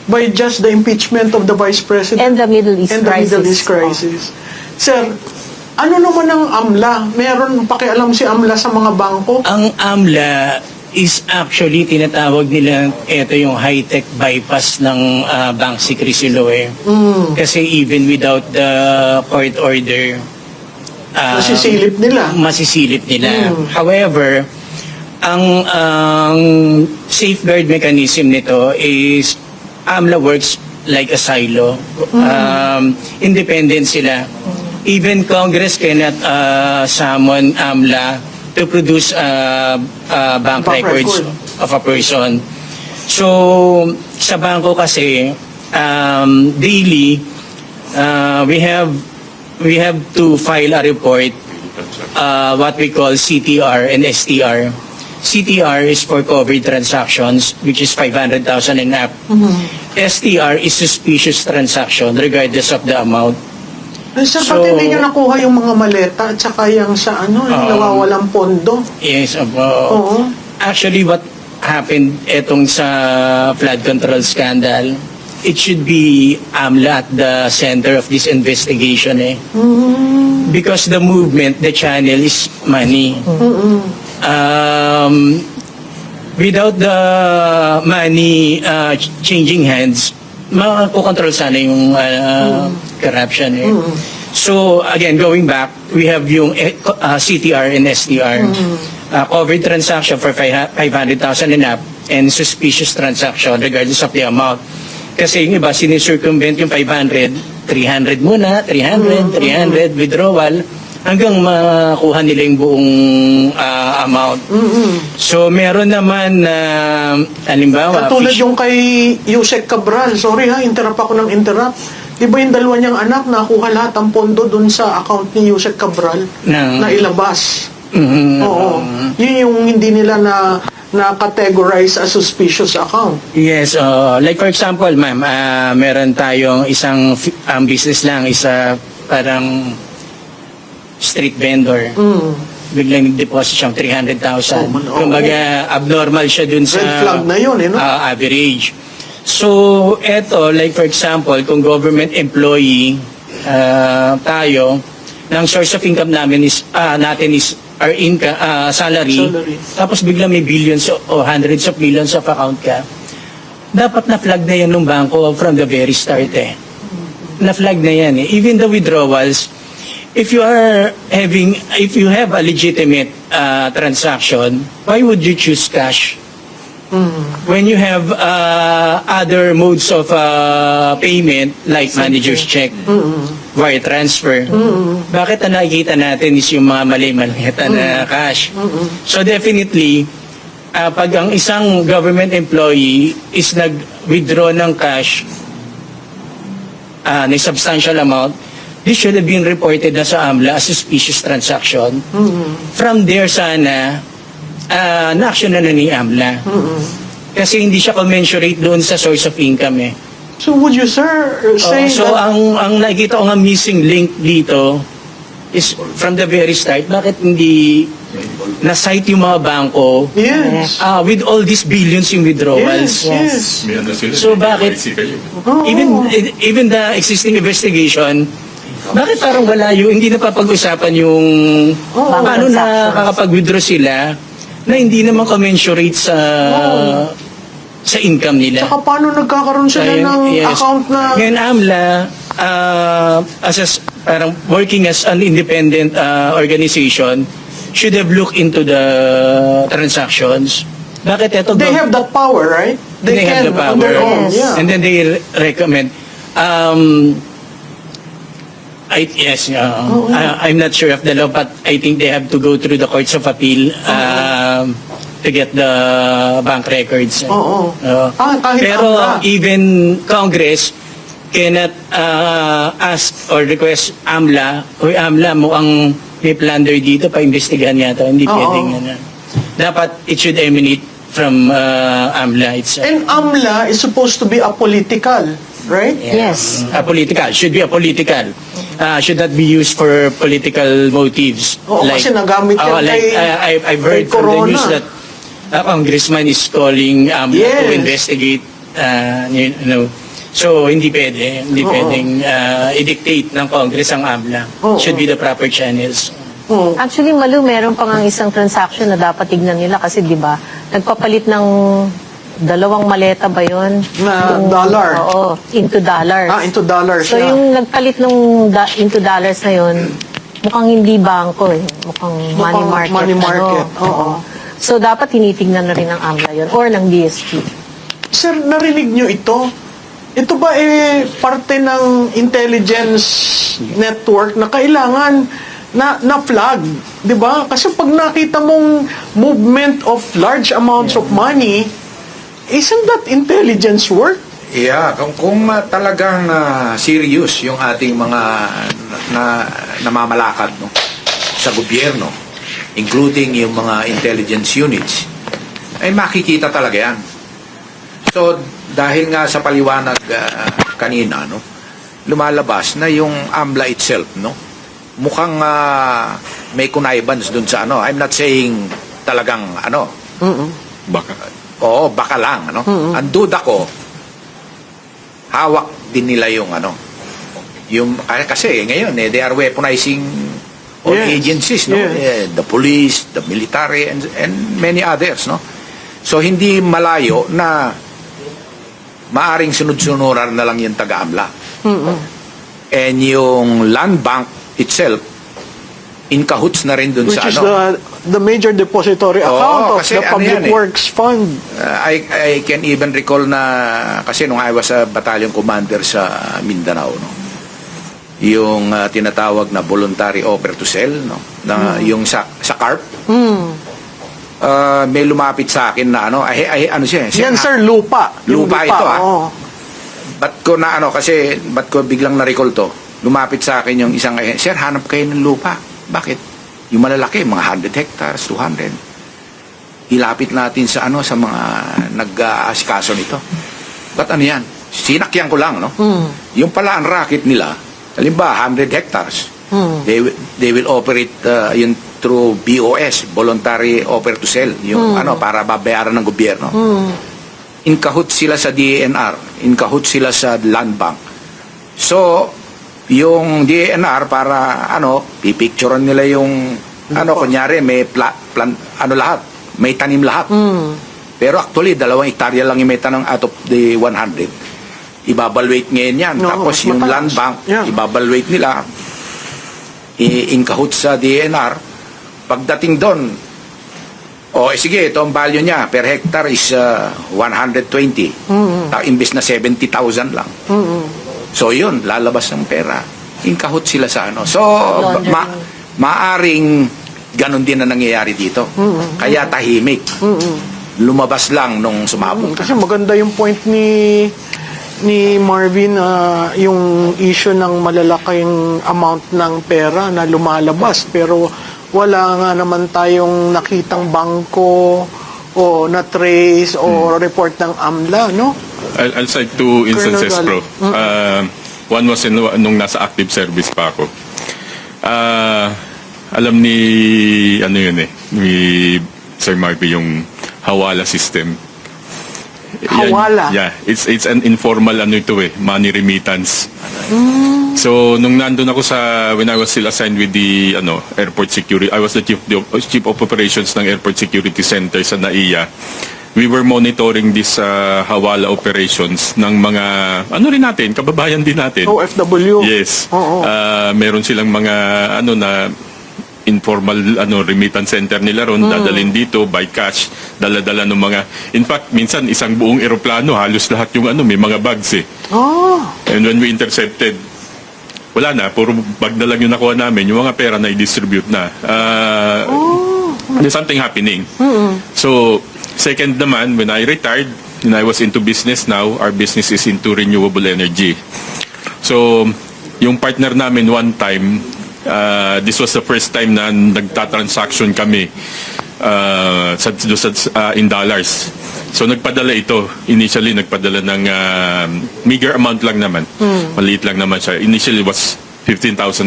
By just the impeachment of the Vice President. And the Middle East and the crisis. Middle East crisis. Sir, ano naman ang AMLA? Meron pakialam si AMLA sa mga bangko? Ang AMLA is actually tinatawag nila ito yung high-tech bypass ng bank secrecy law eh. Kasi even without the court order, Nasisilip nila. masisilip nila. However, ang safeguard mechanism nito is AMLA works like a silo. Independent sila. Even Congress cannot summon AMLA to produce bank Bank records record. of a person. So, sa bangko kasi, daily, we have to file a report, what we call CTR and STR. CTR is for covered transactions, which is 500,000 and up. STR is suspicious transaction, regardless of the amount. Eh, sir, So- ba't hindi nyo nakuha yung mga maleta at saka yung sa ano, yung nawawalang pondo? Yes, Oo. actually what happened etong sa flood control scandal, it should be AMLA at the center of this investigation eh. Because the movement, the channel is money. Without the money changing hands, makukontrol sana yung corruption eh. So again, going back, we have yung CTR and STR. Covered transaction for 500,000 and up, and suspicious transaction regardless of the amount. Kasi yung iba, sinicircumvent yung 500, 300 muna, 300 withdrawal, hanggang makuha nila yung buong amount. So meron naman na, halimbawa, Katulad yung kay Yusek Cabral. Sorry ha, interrupt ako ng interrupt. Di ba yung dalawa niyang anak nakuha lahat ang pondo dun sa account ni Yusek Cabral na ilabas? Oo. Yun yung hindi nila na-categorize as suspicious account. Yes, like for example, ma'am, meron tayong isang business lang, isa parang street vendor. Biglang nag-deposit siyang 300,000. Kumbaga, abnormal siya dun sa Red flag na yun, eh, no? average. So, eto, like for example, kung government employee tayo, ng source of income natin is our income, salary, Salary. tapos bigla may billions o hundreds of millions of account ka, dapat na-flag na yan ng bangko from the very start eh. Na-flag na yan eh. Even the withdrawals, if you have a legitimate transaction, why would you choose cash? When you have other modes of payment like manager's check, wire transfer, bakit ang nakikita natin is yung mga mali-malita na cash? So definitely, pag ang isang government employee is nag-withdraw ng cash na substantial amount, this should have been reported na sa AMLA as suspicious transaction. From there sana, na-action na ni AMLA. Kasi hindi siya commensurate doon sa source of income eh. So would you, sir, say So that... ang nakikita ko nga missing link dito is from the very start, bakit hindi na-cite yung mga bangko Yes. with all these billions in withdrawals? Yes. May ano sila, So, may bakit- KYC kayo. Even the existing investigation, bakit parang wala yung, hindi napapag-usapan yung paano transactions. nakakapag-withdraw sila na hindi naman commensurate sa income nila. Saka paano nagkakaroon sila Ayun, ng yes. account na... Ngayon, AMLA, parang working as an independent organization, should have looked into the transactions. Bakit ito? They have that power, right? They have the on power. their own, yeah. And then they recommend. I'm not sure of the law, but I think they have to go through the courts of appeal to get the bank records. Oo. Kahit Pero AMLA. even Congress cannot ask or request AMLA, "Uy, AMLA, mukhang may plunder dito, pa-investigahan yata." Hindi Oo. pwedeng ano. Dapat it should emanate from AMLA itself. And AMLA is supposed to be apolitical, right? Yes. Apolitical. Should be apolitical. Should not be used for political motives. Oo, kasi nagamit yan I've heard kay from the Corona. news that a congressman is calling AMLA to Yes. investigate, you know. So, hindi pwede. Hindi pwedeng i-dictate ng Congress ang AMLA. Oo. Should be the proper channels. Oo. Actually, Malu, meron pang ang isang transaction na dapat tignan nila kasi, di ba, nagpapalit ng 2 maleta ba yun? Na dollar. Oo, into dollars. Into dollars. So, yeah. yung nagpalit ng into dollars na yun, mukhang hindi bangko eh. Mukhang money market. money market, ano. oo. So, dapat tinitignan na rin ng AMLA yun or ng BSP. Sir, narinig nyo ito? Ito ba parte ng intelligence network na kailangan na flag, 'di ba? Kasi pag nakita mong movement of large amounts of money, isn't that intelligence work? Yeah, kung talagang serious yung ating mga namamalakad no, sa gobyerno, including yung mga intelligence units, ay makikita talaga yan. So, dahil nga sa paliwanag kanina, no, lumalabas na yung AMLA itself, no, mukhang may connivance dun sa ano. I'm not saying talagang ano. Baka. Oo, baka lang, ano. Ang duda ko, hawak din nila yung ano. Yung kasi ngayon they are weaponizing all Yes. agencies, no. Yes. The police, the military and many others, no. So hindi malayo na maaring sunod-sunuran na lang yung taga-AMLA. And yung land bank itself, in cahoots na rin dun Which sa is ano. the major depository Oo, account of kasi the ano Public yan Works Fund. I can even recall na, kasi nung I was a battalion commander sa Mindanao, no, yung tinatawag na voluntary offer to sell, no, na yung sa CARP, may lumapit sa akin na ano, ano siya, Yan, sir, lupa. Yung Lupa ito, oo. Ba't ko na ano, kasi ba't ko biglang na-recall to? Lumapit sa akin yung isang, sir, hanap kayo ng lupa. Bakit? Yung malalaki, mga 100 hectares, 200. Ilapit natin sa ano, sa mga nag-aasikaso nito. Ba't ano yan? Sinakyan ko lang, no? Yung pala ang racket nila, halimbawa 100 hectares, they will operate yun through BOS, voluntary offer to sell, yung ano, para babayaran ng gobyerno. In cahoots sila sa DENR, in cahoots sila sa land bank. So, yung DENR para ano, pipicturean nila yung ano, kunyari may ano lahat, may tanim lahat. Pero actually 2 hektarya lang yung may tanong out of the 100. Ibabaluate ngayon yan. No, Tapos yung mataas. land bank, Yeah. ibabaluate nila in cahoots sa DENR. Pagdating doon, sige, ito ang value niya per hectare is 120. Imbes na 70,000 lang. So yun, lalabas ng pera. In cahoot sila sa ano. So, maaring ganun din na nangyayari dito. Kaya tahimik. Lumabas lang nung sumabog. Kasi maganda yung point ni Marvin, yung issue ng malalaking amount ng pera na lumalabas pero wala nga naman tayong nakitang bangko o na trace o report ng AMLA, no? I'll cite 2 instances, Colonel Prof. One was nung nasa active service pa ako. Alam ni, ano yun ni Sir Marvin, yung Hawala system. Hawala? Yeah, it's an informal ano ito money remittance. So, nung nandun ako when I was still assigned with the airport security, I was the chief of operations ng Airport Security Center sa NAIA. We were monitoring this hawala operations ng mga, rin natin, kababayan din natin. OFW. Yes. Oo. Meron silang mga, na informal remittance center nila ron, dadalhin dito by cash, dala-dala ng mga, in fact, minsan isang buong eroplano, halos lahat yung may mga bags eh. Oh. And when we intercepted, wala na, puro bag na lang yung nakuha namin, yung mga pera na i-distribute na. There's something happening. So, second naman, when I retired, and I was into business now, our business is into renewable energy. So, yung partner namin one time, this was the first time na nagtatransaction kami in dollars. So nagpadala ito. Initially nagpadala ng meager amount lang naman. Maliit lang naman siya. Initially it was $15,000.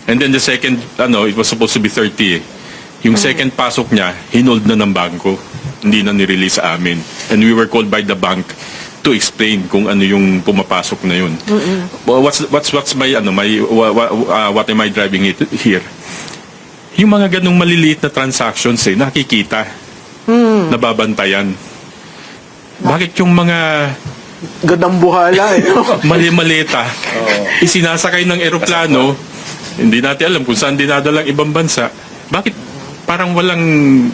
And then the second, it was supposed to be 30 eh. Yung second pasok niya, hinold na ng bangko. Hindi na nirelease sa amin. And we were called by the bank to explain kung ano yung pumapasok na yun. Well, what's my what am I driving it here? Yung mga ganung maliliit na transactions nakikita, nababantayan. Bakit yung mga Gandang buhala eh. mali-malita isinasakay ng eroplano, hindi natin alam kung saan dinadala ang ibang bansa? Bakit parang walang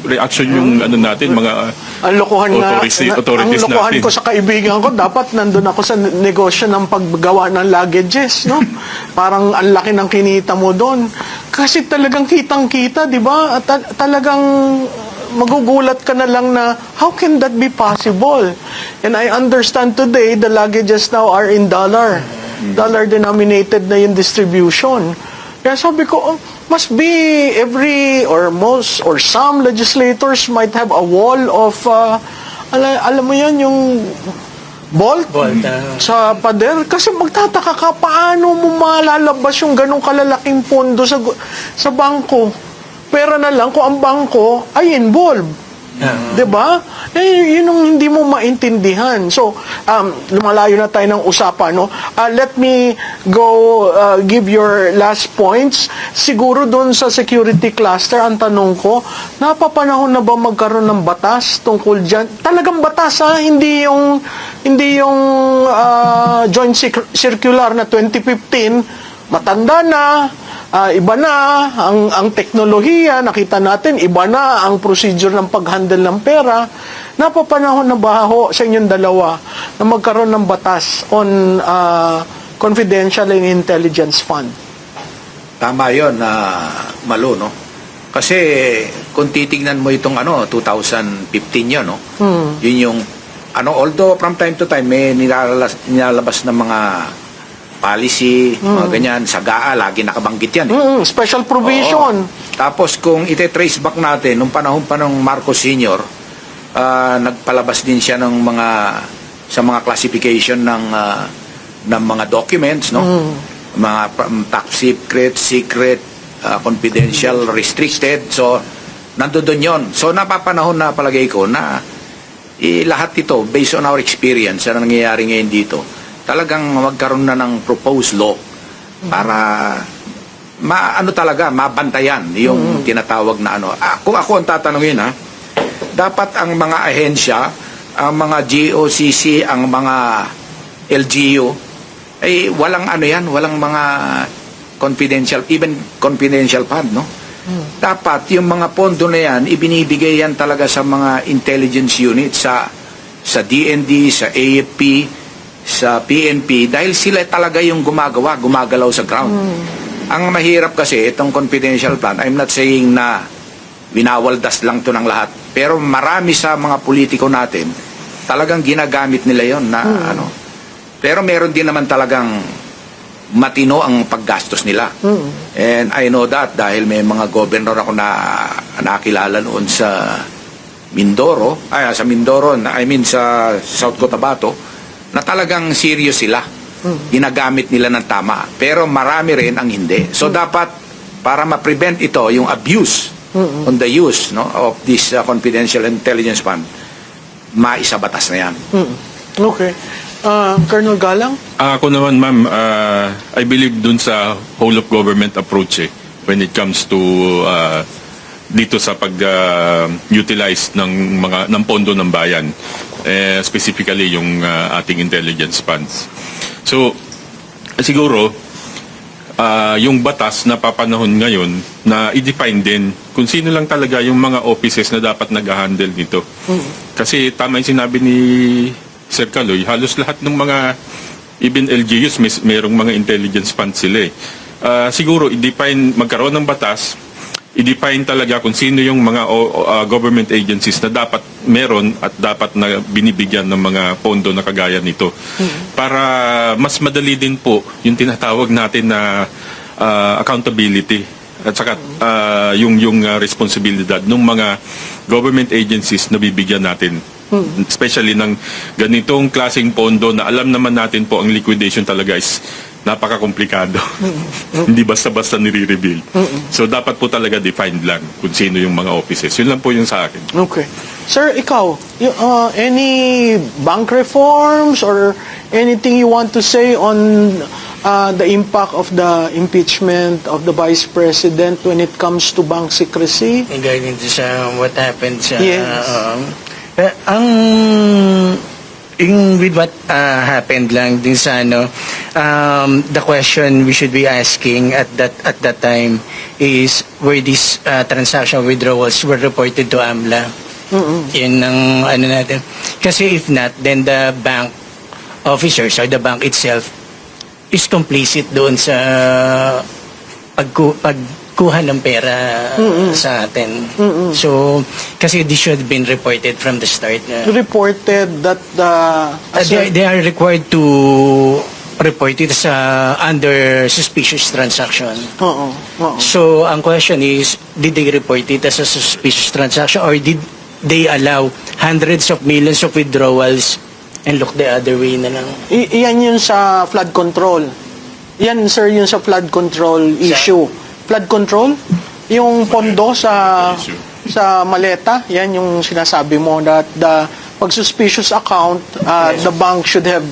reaction yung natin, mga Ang lokohan authorities ang lokohan natin. ko sa kaibigan ko, dapat nandun ako sa negosyo ng paggawa ng luggages, no? Parang ang laki ng kinita mo doon. Kasi talagang kitang-kita, di ba? Talagang magugulat ka na lang na, how can that be possible? And I understand today, the luggages now are in dollar. Dollar-denominated na yung distribution. Kaya sabi ko, must be every or most or some legislators might have a wall of alam mo yan, yung bolt sa pader, kasi magtataka ka paano mo malalabas yung ganong kalalaking pondo sa bangko. Pera na lang kung ang bangko ay involved. 'Di ba? Yun yung hindi mo maintindihan. So, lumalayo na tayo ng usapan, no? Let me go give your last points. Siguro doon sa security cluster, ang tanong ko, napapanahon na ba magkaroon ng batas tungkol diyan? Talagang batas, hindi yung joint circular na 2015, matanda na. Iba na ang teknolohiya, nakita natin, iba na ang procedure ng pag-handle ng pera. Napapanahon na ba ho sa inyong dalawa na magkaroon ng batas on confidential and intelligence fund? Tama yun, Malo, no? Kasi kung titignan mo itong 2015 yun, no? Yun yung, although from time to time may nilalabas ng mga policy, mga ganyan, sa GAA, lagi nakabanggit yan. Special provision. Oo. Tapos kung ite-trace back natin, nung panahon pa ng Marcos Sr., nagpalabas din siya ng sa mga classification ng mga documents, no? Mga top secret, secret, confidential, restricted. So, nandoon yon. So, napapanahon na palagay ko na lahat ito, based on our experience, na nangyayari ngayon dito, talagang magkaroon na ng proposed law para mabantayan yung tinatawag na kung ako ang tatanungin, dapat ang mga ahensya, ang mga GOCC, ang mga LGU, ay walang walang mga confidential, even confidential fund, no? Dapat yung mga pondo na yan, ibinibigay yan talaga sa mga intelligence unit, sa DND, sa AFP, sa PNP, dahil sila talaga yung gumagalaw sa ground. Ang mahirap kasi, itong confidential plan, I'm not saying na winawaldas lang to ng lahat, pero marami sa mga politiko natin, talagang ginagamit nila yon na pero meron din naman talagang matino ang paggastos nila. And I know that dahil may mga governor ako na nakilala noon sa Mindoro, sa South Cotabato, na talagang serious sila. Ginagamit nila ng tama. Pero marami rin ang hindi. So dapat, para ma-prevent ito, yung abuse on the use of this confidential intelligence fund, maisabatas na yan. Okay. Colonel Galang? Ako naman, ma'am, I believe dun sa whole of government approach when it comes to dito sa pag-utilize ng pondo ng bayan, specifically yung ating intelligence funds. So, siguro, yung batas na papanahon ngayon na i-define din kung sino lang talaga yung mga offices na dapat nag-handle nito. Kasi tama yung sinabi ni Sir Kaloy, halos lahat ng mga even LGUs merong mga intelligence funds sila eh. Siguro i-define, magkaroon ng batas, i-define talaga kung sino yung mga government agencies na dapat meron at dapat na binibigyan ng mga pondo na kagaya nito. Para mas madali din po yung tinatawag natin na accountability at saka yung responsibilidad ng mga government agencies na bibigyan natin. Especially ng ganitong klaseng pondo na alam naman natin po ang liquidation talaga is napaka-komplikado. Hindi basta-basta nire-reveal. So dapat po talaga defined lang kung sino yung mga offices. Yun lang po yung sa akin. Okay. Sir, ikaw, any bank reforms or anything you want to say on the impact of the impeachment of the Vice President when it comes to bank secrecy? Regarding to sa what happened sa Yes. With what happened lang din sa the question we should be asking at that time is where these transaction withdrawals were reported to AMLA. Yun ang natin. Kasi if not, then the bank officers or the bank itself is complicit doon sa pagkuha ng pera sa atin. So, kasi this should have been reported from the start. Reported that They are required to report it sa under suspicious transaction. Oo. So, ang question is, did they report it as a suspicious transaction or did they allow hundreds of millions of withdrawals and look the other way na lang? Iyan yun sa flood control. Yan, sir, yun sa flood control issue. Flood control? Yung pondo sa maleta, yan yung sinasabi mo that the pag-suspicious account, the bank should have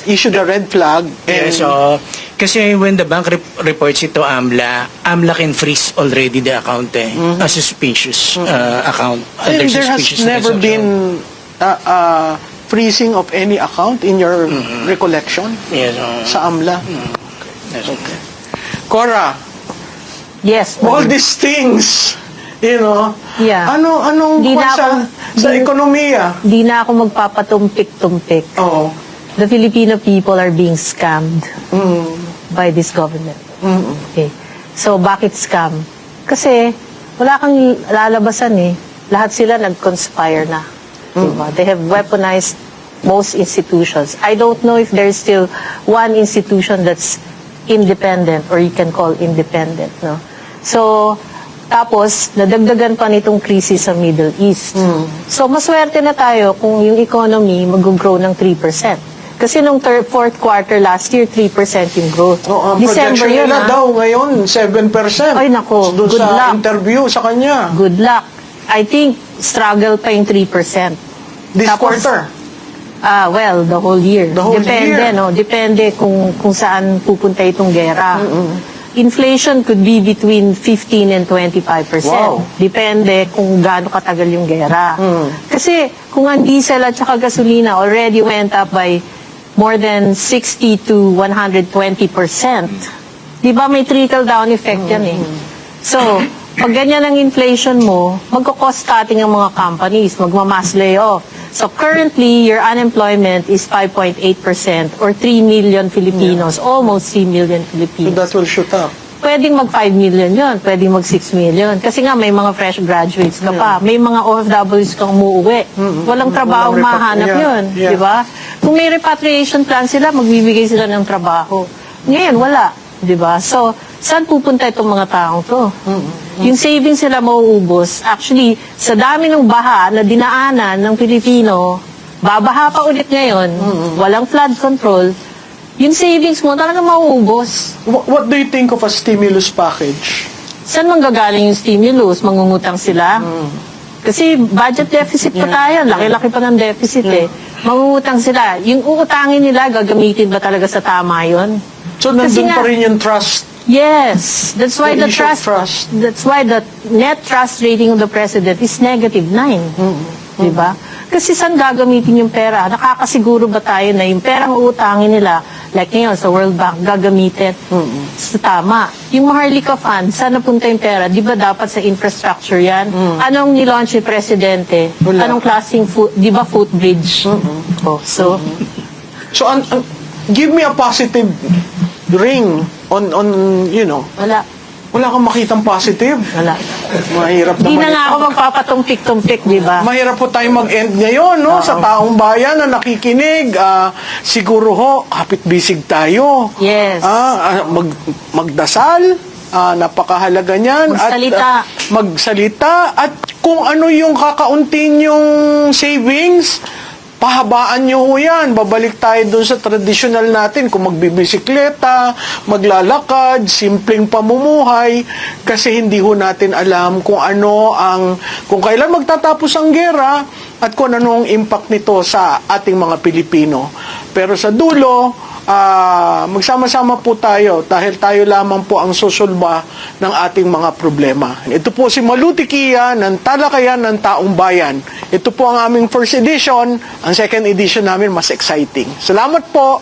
issued a red flag. And, So, kasi when the bank reports it to AMLA, AMLA can freeze already the account a suspicious account. and Under there has suspicious never transaction. been freezing of any account in your recollection Yes, sa AMLA. yes. Cora, Yes. all these things, you know, Yeah. anong Di na sa ekonomiya? Di na ako magpapatumpik-tumpik. Oo. The Filipino people are being scammed by this government. Okay. So, bakit scam? Kasi, wala kang lalabasan eh. Lahat sila nag-conspire na. Diba? They have weaponized most institutions. I don't know if there's still one institution that's independent or you can call independent. No? So, tapos, nadagdagan pa nitong krisis sa Middle East. So, maswerte na tayo kung yung economy mag-grow ng 3%. Kasi nung fourth quarter last year, 3% yung growth. Oo, ang December projection yun, nila ah. daw ngayon, 7%. Ay, nako, Doon good sa luck. interview sa kanya. Good luck. I think, struggle pa yung 3%. This Tapos, quarter. Well, the whole year. The whole Depende, year. no? Depende kung saan pupunta itong gera. Inflation could be between 15 and 25%. Wow. Depende kung gaano katagal yung gera. Kasi kung ang diesel at saka gasolina already went up by more than 60 to 120%. Di ba may trickle-down effect yan eh. So, pag ganyan ang inflation mo, magko-cost cutting ang mga companies, magmamass layoff. So currently, your unemployment is 5.8% or 3 million Filipinos, almost 3 million So Filipinos. that will shoot up. Pwedeng mag 5 million yun, pwedeng mag 6 million. Kasi nga may mga fresh graduates ka pa, may mga OFWs kang umuwi. Walang trabaho Walang mahanap yun, yeah. di ba? Kung may repatriation plan sila, magbibigay sila ng trabaho. Ngayon, wala, di ba? So, saan pupunta itong mga taong to? Yung savings sila mauubos. Actually, sa dami ng baha na dinaanan ng Pilipino, babaha pa ulit ngayon, walang flood control, yung savings mo talaga mauubos. What do you think of a stimulus package? Saan manggagaling yung stimulus? Mangungutang sila? Kasi budget deficit pa tayo. Laki-laki pa ng deficit eh. Mangungutang sila. Yung uutangin nila, gagamitin ba talaga sa tama yun? So, Kasi nandun nga- pa rin yung trust. Yes, that's why The the issue of trust, trust. that's why the net trust rating of the president is -9. Di ba? Kasi saan gagamitin yung pera? Nakakasiguro ba tayo na yung perang uutangin nila, like ngayon sa World Bank, gagamitin sa tama? Yung Maharlika Fund, saan napunta yung pera? Di ba dapat sa infrastructure yan? Anong nilaunch ni Presidente? Wala. Anong klaseng di ba footbridge? Oh, so, So, give me a positive ring on you know, wala. wala kang makitang positive. Wala. Mahirap Di naman. na nga ako magpapatumpik-tumpik, di ba? Mahirap po tayo mag-end ngayon, no? Sa taong bayan na nakikinig, siguro ho, kapit-bisig tayo. Yes. Magdasal, napakahalaga niyan. Magsalita. At, magsalita. At kung ano yung kakaunting yung savings, pahabaan nyo ho yan. Babalik tayo dun sa traditional natin. Kung magbibisikleta, maglalakad, simpleng pamumuhay. Kasi hindi ho natin alam kung ano kung kailan magtatapos ang gera at kung ano ang impact nito sa ating mga Pilipino. Pero sa dulo, magsama-sama po tayo dahil tayo lamang po ang susulba ng ating mga problema. Ito po si Maluti Kia ng Talakayan ng Taong Bayan. Ito po ang aming first edition. Ang second edition namin mas exciting. Salamat po!